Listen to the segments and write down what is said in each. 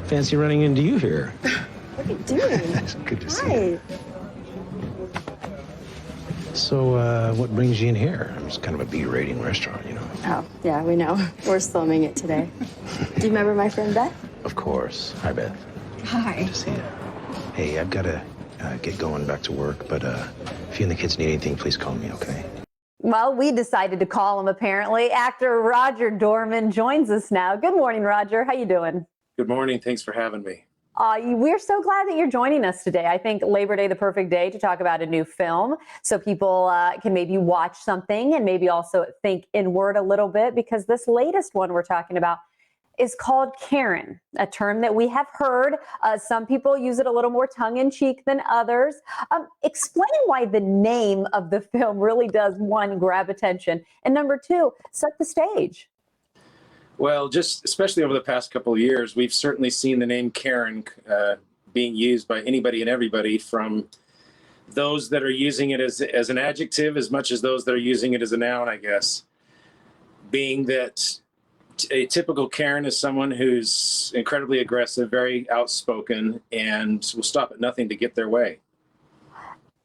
Fancy running into you here. What are you doing? It's good to see Hi. you. So, what brings you in here? It's kind of a B-rating restaurant, you know. Oh, yeah, we know. We're filming it today. Do you remember my friend Beth? Of course. Hi, Beth. Hi. Good to see you. Hey, I've got to get going back to work, but if you and the kids need anything, please call me, okay? Well, we decided to call him, apparently. Actor Roger Dorman joins us now. Good morning, Roger. How you doing? Good morning. Thanks for having me. We're so glad that you're joining us today. I think Labor Day, the perfect day to talk about a new film so people can maybe watch something and maybe also think inward a little bit, because this latest one we're talking about is called Karen, a term that we have heard. Some people use it a little more tongue-in-cheek than others. Explain why the name of the film really does, one, grab attention, and number two, set the stage. Well, just especially over the past couple of years, we've certainly seen the name Karen being used by anybody and everybody, from those that are using it as an adjective as much as those that are using it as a noun, I guess. Being that a typical Karen is someone who's incredibly aggressive, very outspoken, and will stop at nothing to get their way.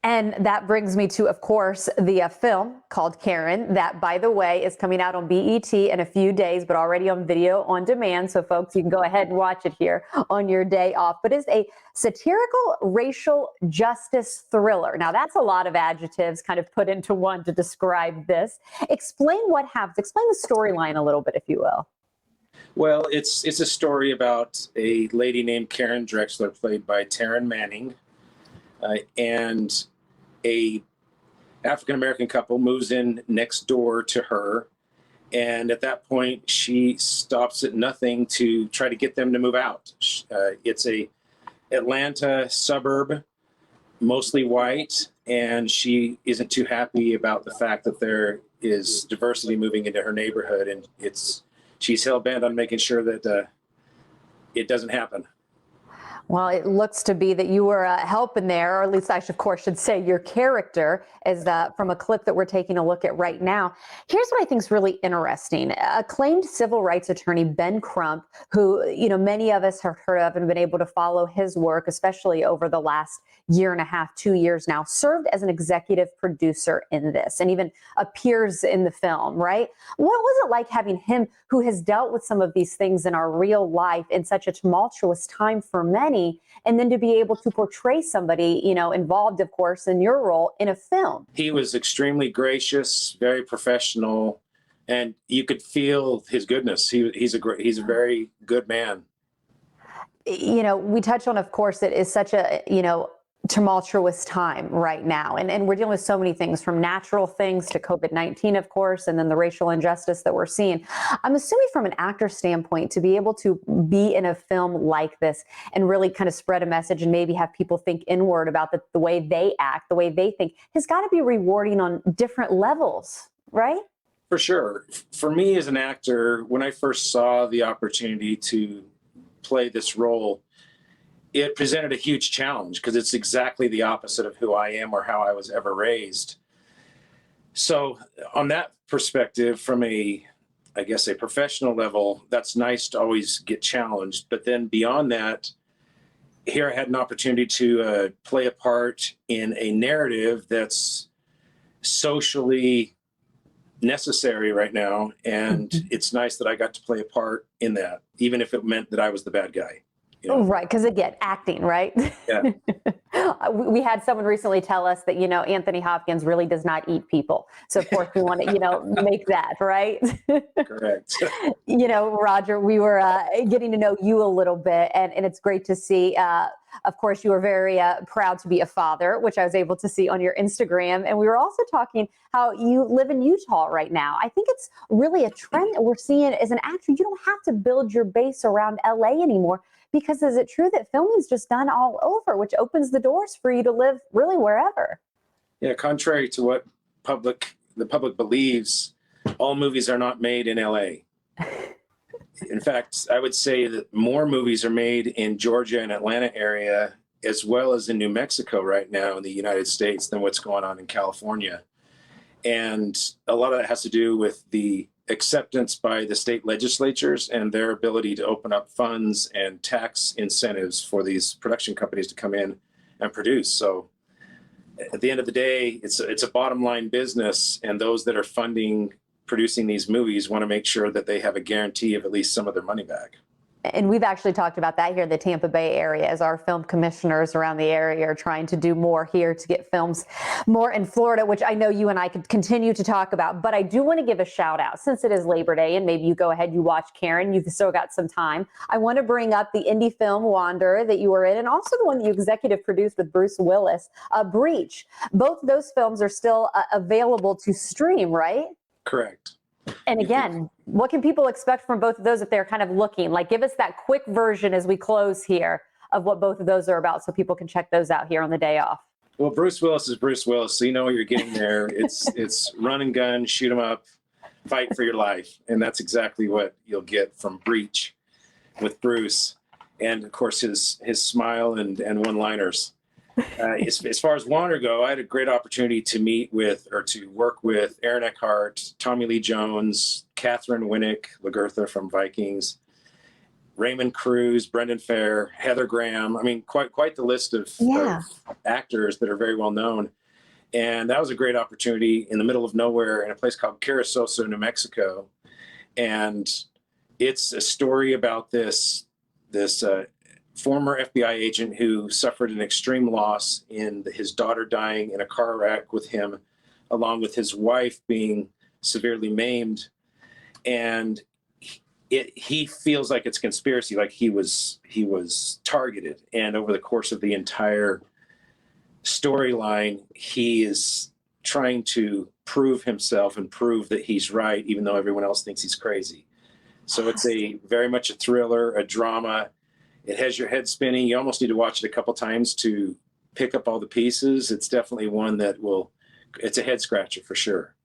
And that brings me to, of course, the film called Karen, that, by the way, is coming out on BET in a few days, but already on video on demand. So, folks, you can go ahead and watch it here on your day off. But it's a satirical racial justice thriller. Now, that's a lot of adjectives kind of put into one to describe this. Explain what happens. Explain the storyline a little bit, if you will. Well, it's a story about a lady named Karen Drexler, played by Taryn Manning, and a African-American couple moves in next door to her. And at that point, she stops at nothing to try to get them to move out. It's a Atlanta suburb, mostly white, and she isn't too happy about the fact that there is diversity moving into her neighborhood, and she's hell-bent on making sure that it doesn't happen. Well, it looks to be that you were helping there, or at least I should, of course, should say your character is from a clip that we're taking a look at right now. Here's what I think is really interesting. Acclaimed civil rights attorney Ben Crump, who, you know, many of us have heard of and been able to follow his work, especially over the last year and a half, 2 years now, served as an executive producer in this and even appears in the film, right? What was it like having him, who has dealt with some of these things in our real life in such a tumultuous time for many, and then to be able to portray somebody, you know, involved, of course, in your role in a film? He was extremely gracious, very professional, and you could feel his goodness. He's a very good man. You know, we touched on, of course, it is such a, you know, tumultuous time right now. And we're dealing with so many things, from natural things to COVID-19, of course, and then the racial injustice that we're seeing. I'm assuming from an actor standpoint, to be able to be in a film like this and really kind of spread a message and maybe have people think inward about the way they act, the way they think, has got to be rewarding on different levels, right? For sure. For me as an actor, when I first saw the opportunity to play this role, it presented a huge challenge because it's exactly the opposite of who I am or how I was ever raised. So on that perspective, from I guess a professional level, that's nice to always get challenged. But then beyond that, here I had an opportunity to play a part in a narrative that's socially necessary right now. And it's nice that I got to play a part in that, even if it meant that I was the bad guy. You know? Right, because again, acting, right? Yeah. We had someone recently tell us that, you know, Anthony Hopkins really does not eat people. So, of course, we want to, you know, make that, right? Correct. You know, Roger, we were getting to know you a little bit, and it's great to see. Of course, you are very proud to be a father, which I was able to see on your Instagram. And we were also talking how you live in Utah right now. I think it's really a trend that we're seeing as an actor. You don't have to build your base around LA anymore, because is it true that filming's just done all over, which opens the doors for you to live really wherever? Yeah, contrary to what the public believes, all movies are not made in LA. In fact, I would say that more movies are made in Georgia and Atlanta area, as well as in New Mexico right now in the United States, than what's going on in California. And a lot of that has to do with the acceptance by the state legislatures and their ability to open up funds and tax incentives for these production companies to come in and produce. So at the end of the day, it's a bottom line business, and those that are funding producing these movies want to make sure that they have a guarantee of at least some of their money back. And we've actually talked about that here in the Tampa Bay area, as our film commissioners around the area are trying to do more here to get films more in Florida, which I know you and I could continue to talk about. But I do want to give a shout out, since it is Labor Day, and maybe you go ahead, you watch Karen, you've still got some time. I want to bring up the indie film Wander that you were in, and also the one that you executive produced with Bruce Willis, Breach. Both those films are still available to stream, right? Correct. And again, what can people expect from both of those if they're kind of looking? Like, give us that quick version as we close here of what both of those are about, so people can check those out here on the day off. Well, Bruce Willis is Bruce Willis, so you know what you're getting there. It's run and gun, shoot 'em up, fight for your life, and that's exactly what you'll get from Breach with Bruce, and of course his smile and one-liners. As far as Wander go, I had a great opportunity to work with Aaron Eckhart, Tommy Lee Jones, Catherine Winnick, Lagertha from Vikings, Raymond Cruz, Brendan Fair, Heather Graham. I mean, quite the list of actors that are very well known. And that was a great opportunity in the middle of nowhere in a place called Carasoso, New Mexico. And it's a story about this former FBI agent who suffered an extreme loss in his daughter dying in a car wreck with him, along with his wife being severely maimed. And he feels like it's conspiracy, like he was targeted. And over the course of the entire storyline, he is trying to prove himself and prove that he's right, even though everyone else thinks he's crazy. So it's very much a thriller, a drama. It has your head spinning. You almost need to watch it a couple times to pick up all the pieces. It's definitely one that it's a head scratcher for sure.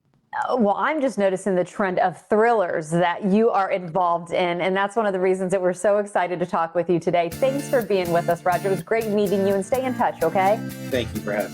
Well, I'm just noticing the trend of thrillers that you are involved in, and that's one of the reasons that we're so excited to talk with you today. Thanks for being with us, Roger. It was great meeting you, and stay in touch, okay? Thank you for having me.